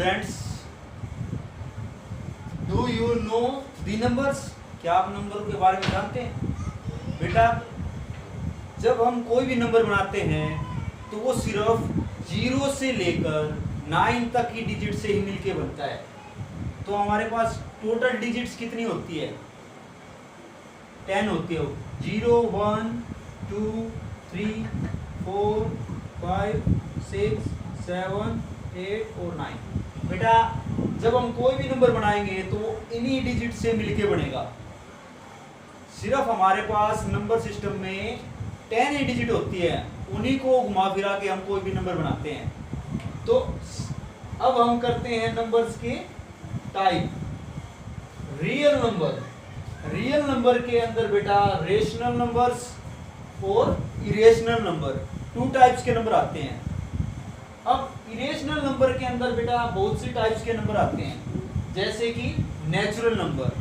Students, do you know the numbers? क्या आप number के बारे में जानते हैं? बेटा, जब हम कोई भी नंबर बनाते हैं तो वो सिर्फ 0 से लेकर 9 तक की डिजिट से ही मिलके बनता है। तो हमारे पास टोटल डिजिट्स कितनी होती है? 10 होती है। 0 1 2 3 4 5 6 7 8 और 9। बेटा, जब हम कोई भी नंबर बनाएंगे तो इन्हीं डिजिट से मिलके बनेगा। सिर्फ हमारे पास नंबर सिस्टम में 10 ही डिजिट होती है, उन्हीं को घुमा फिरा के हम कोई भी नंबर बनाते हैं। तो अब हम करते हैं नंबर्स के type. Real number, real number के अंदर बेटा रेशनल नंबर्स और इरेशनल नंबर, 2 टाइप्स के नंबर आते हैं। अब इरेशनल नंबर के अंदर बेटा बहुत सी टाइप्स के नंबर आते हैं, जैसे कि नेचुरल नंबर।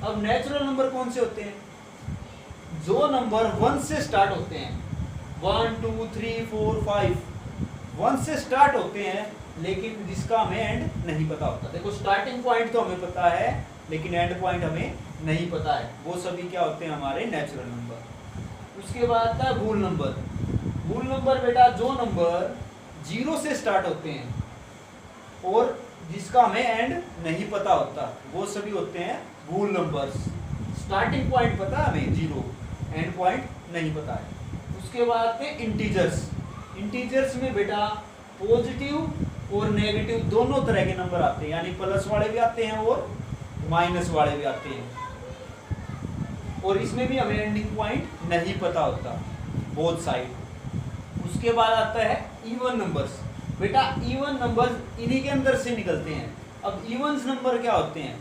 अब नेचुरल नंबर कौन से होते हैं? जो नंबर 1 से स्टार्ट होते हैं, 1 2 3 4 5, 1 से स्टार्ट होते हैं, लेकिन जिसका हमें एंड नहीं पता होता। देखो, स्टार्टिंग पॉइंट तो हमें पता है, लेकिन एंड पॉइंट हमें नहीं पता है। वो सभी क्या होते हैं? हमारे नेचुरल नंबर। उसके बाद आता है वूल नंबर। वूल नंबर बेटा जो नंबर 0 से स्टार्ट होते हैं और जिसका हमें एंड नहीं पता होता, वो सभी होते हैं वूल नंबर्स। स्टार्टिंग पॉइंट पता है हमें 0, एंड पॉइंट नहीं पता है। उसके बाद आते हैं इंटीजर्स। इंटीजर्स में बेटा पॉजिटिव और नेगेटिव दोनों तरह के नंबर आते हैं, यानी प्लस वाले भी आते हैं और माइनस वाले भी आते हैं, और इसमें भी हमें एंडिंग पॉइंट नहीं पता होता, बोथ साइड। उसके बाद आता है इवन नंबर्स। बेटा इवन नंबर्स इन्हीं के अंदर से निकलते हैं। अब इवन नंबर क्या होते हैं?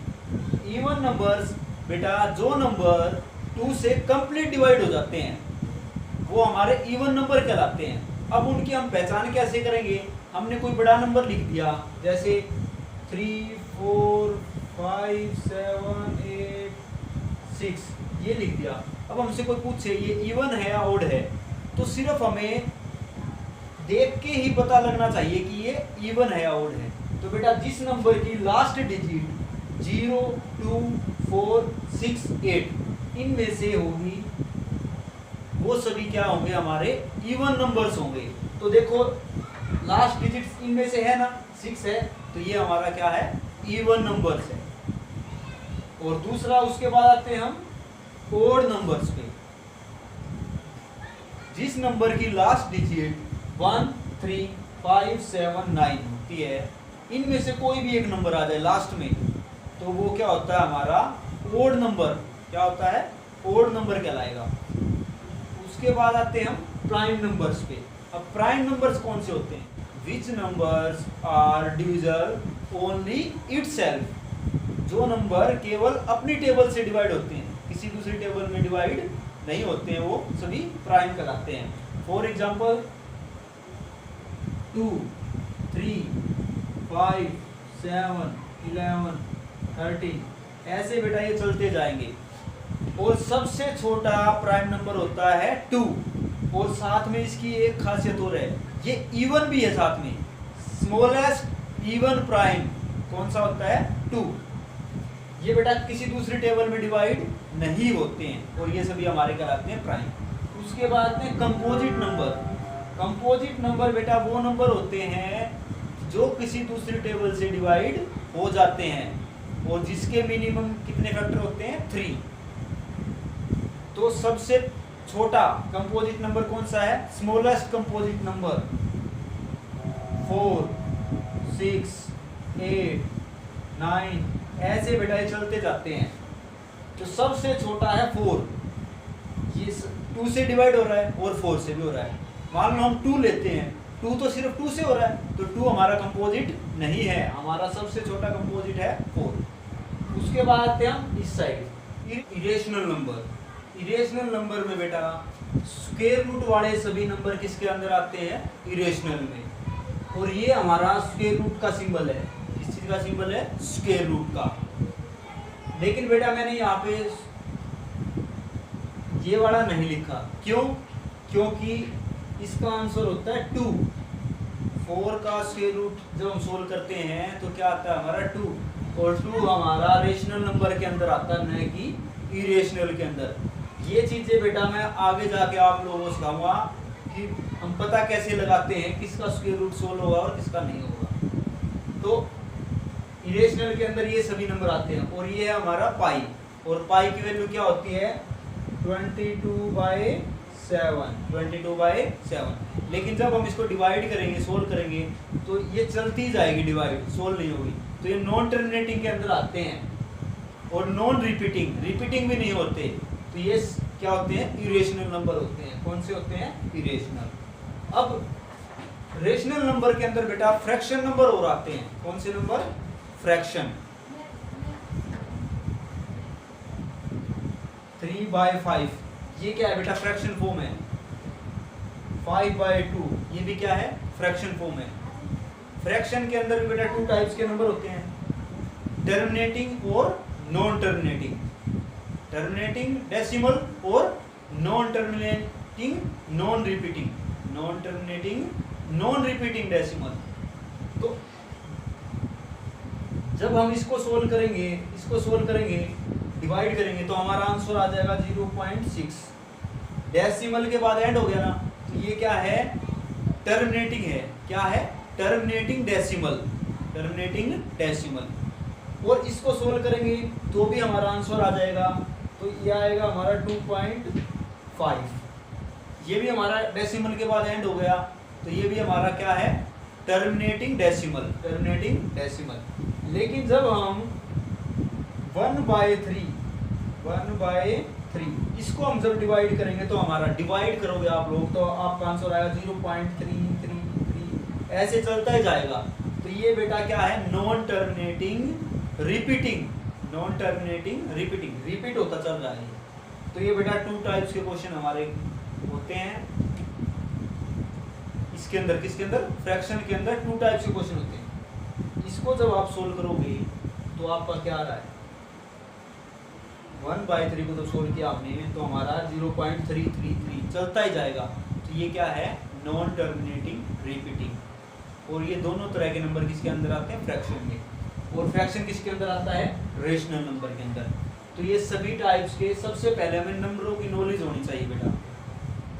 इवन नंबर्स बेटा जो नंबर 2 से कंप्लीट डिवाइड हो जाते हैं, वो हमारे इवन नंबर कहलाते हैं। अब उनकी हम पहचान कैसे करेंगे? हमने कोई बड़ा नंबर लिख दिया, जैसे 3 4 5 7 8 6, ये लिख दिया। अब हमसे कोई पूछे ये इवन है या ऑड है, तो सिर्फ हमें देख के ही पता लगना चाहिए कि ये इवन है या ऑड है। तो बेटा जिस नंबर की लास्ट डिजिट 0 2 4 6 8 इनमें से होगी, वो सभी क्या होंगे? हमारे इवन नंबर्स होंगे। तो देखो लास्ट डिजिट इनमें से है ना, 6 है, तो ये हमारा क्या है? इवन नंबर्स है। और दूसरा, उसके बाद आते हैं हम ऑड नंबर्स पे। जिस नंबर की लास्ट डिजिट 1 3 5 7 9 होती है, इनमें से कोई भी एक नंबर आ जाए लास्ट में, तो वो क्या होता है? हमारा ऑड नंबर। क्या होता है? ऑड नंबर कहलाएगा। उसके बाद आते हैं हम प्राइम नंबर्स पे। अब प्राइम नंबर्स कौन से होते हैं? Which numbers are divisible only itself. जो नंबर केवल अपनी टेबल से डिवाइड होते हैं, किसी दूसरी टेबल में डिवाइड नहीं होते हैं, वो सभी प्राइम कहलाते हैं। फॉर एग्जाम्पल 2 3 5 7 11 13, ऐसे बेटा ये चलते जाएंगे। और सबसे छोटा प्राइम नंबर होता है 2, और साथ में इसकी एक खासियत और है, ये इवन भी है साथ में। स्मॉलेस्ट इवन प्राइम कौन सा होता है? 2। ये बेटा किसी दूसरी टेबल में डिवाइड नहीं होते हैं, और ये सभी हमारे कहलाते हैं प्राइम। उसके बाद में कंपोजिट नंबर। कंपोजिट नंबर बेटा वो नंबर होते हैं जो किसी दूसरी टेबल से डिवाइड हो जाते हैं, और जिसके मिनिमम कितने फैक्टर होते हैं? 3। तो सबसे छोटा कंपोजिट नंबर कौन सा है? स्मॉलेस्ट कंपोजिट नंबर 4 6 8 9, ऐसे बेटा ये चलते जाते हैं। तो सबसे छोटा है 4, ये 2 से डिवाइड हो रहा है और 4 से भी हो रहा है। मान लो हम 2 लेते हैं, 2 तो सिर्फ 2 से हो रहा है, तो 2 हमारा कंपोजिट नहीं है, हमारा सबसे छोटा कंपोजिट है 4। उसके बाद आते हैं हम इस side irrational number. Irrational number में बेटा स्क्वायर रूट वाले सभी नंबर किसके अंदर आते हैं? इरेशनल में। और ये हमारा स्क्वायर रूट का सिंबल है। किस चीज का सिंबल है? स्क्वायर रूट का। लेकिन बेटा मैंने यहाँ पे ये वाला नहीं लिखा, क्यों? क्योंकि इसका आंसर होता है 2। 4 का स्क्वायर रूट जब हम सोल्व करते हैं तो क्या आता है हमारा 2, और 2 हमारा रेशनल नंबर के अंदर आता है, न कि इरेशनल के अंदर। ये चीज़ें बेटा मैं आगे जाके आप लोगों को सिखाऊंगा कि हम पता कैसे लगाते हैं किसका स्क्वायर रूट सोल्व होगा और किसका नहीं होगा। तो इरेशनल के अंदर ये सभी नंबर आते हैं, और ये है हमारा पाई, और पाई की वैल्यू क्या होती है 22/7। लेकिन जब हम इसको डिवाइड करेंगे, सोल्व करेंगे, तो ये चलती जाएगी डिवाइड, सोल्व नहीं होगी। तो ये नॉन टर्मिनेटिंग के अंदर आते हैं, और नॉन रिपीटिंग, रिपीटिंग भी नहीं होते। तो ये क्या होते हैं इरेशनल नंबर होते हैं। कौन से होते हैं इरेशनल। अब रेशनल नंबर के अंदर बेटा फ्रैक्शन नंबर और आते हैं। कौन से नंबर फ्रैक्शन 3/5, ये क्या है बेटा फ्रैक्शन फॉर्म है। 5/2 ये भी क्या है फ्रैक्शन फॉर्म है। फ्रैक्शन के अंदर भी बेटा 2 टाइप्स के नंबर होते हैं, टर्मिनेटिंग और नॉन टर्मिनेटिंग, टर्मिनेटिंग डेसिमल और non terminating non repeating, non terminating non repeating decimal. तो जब हम इसको सोल्व करेंगे डिवाइड करेंगे तो हमारा आंसर आ जाएगा 0.6। डेसिमल के बाद ऐड हो गया ना, तो ये क्या है टर्मिनेटिंग है। क्या है टर्मिनेटिंग डेसिमल, टर्मिनेटिंग डेसिमल। और इसको सोल्व करेंगे तो भी हमारा आंसर आ जाएगा, तो ये आएगा हमारा 2.5। ये भी हमारा डेसिमल के बाद एंड हो गया, तो ये भी हमारा क्या है टर्मिनेटिंग डेसिमल, टर्मिनेटिंग डेसिमल। लेकिन जब हम 1/3 इसको हम जब डिवाइड करेंगे तो हमारा, डिवाइड करोगे आप लोग तो आपका आंसर आएगा 0.333, ऐसे चलता ही जाएगा। तो ये बेटा क्या है non terminating repeating, non terminating repeating, repeat होता चल रहा है। तो ये बेटा 2 टाइप्स के क्वेश्चन हमारे होते हैं इसके अंदर। किसके अंदर फ्रैक्शन के अंदर 2 टाइप्स के क्वेश्चन होते हैं। इसको जब आप सोल्व करोगे तो आपका क्या आ रहा है 1/3 को जब सोल्व किया आपने तो हमारा 0.333 चलता ही जाएगा। तो ये क्या है नॉन टर्मिनेटिंग रिपीटिंग। और ये दोनों तरह के नंबर किसके अंदर आते हैं फ्रैक्शन में, और फ्रैक्शन किसके अंदर आता है रेशनल नंबर के अंदर। तो ये सभी टाइप्स के सबसे पहले हमें नंबरों की नॉलेज होनी चाहिए बेटा।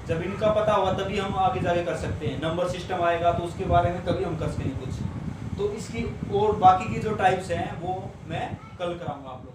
जब इनका पता हुआ तभी हम आगे जाके कर सकते हैं। नंबर सिस्टम आएगा तो उसके बारे में तभी हम कर सकेंगे कुछ। तो इसकी और बाकी की जो टाइप्स हैं वो मैं कल कराऊंगा आप लोग।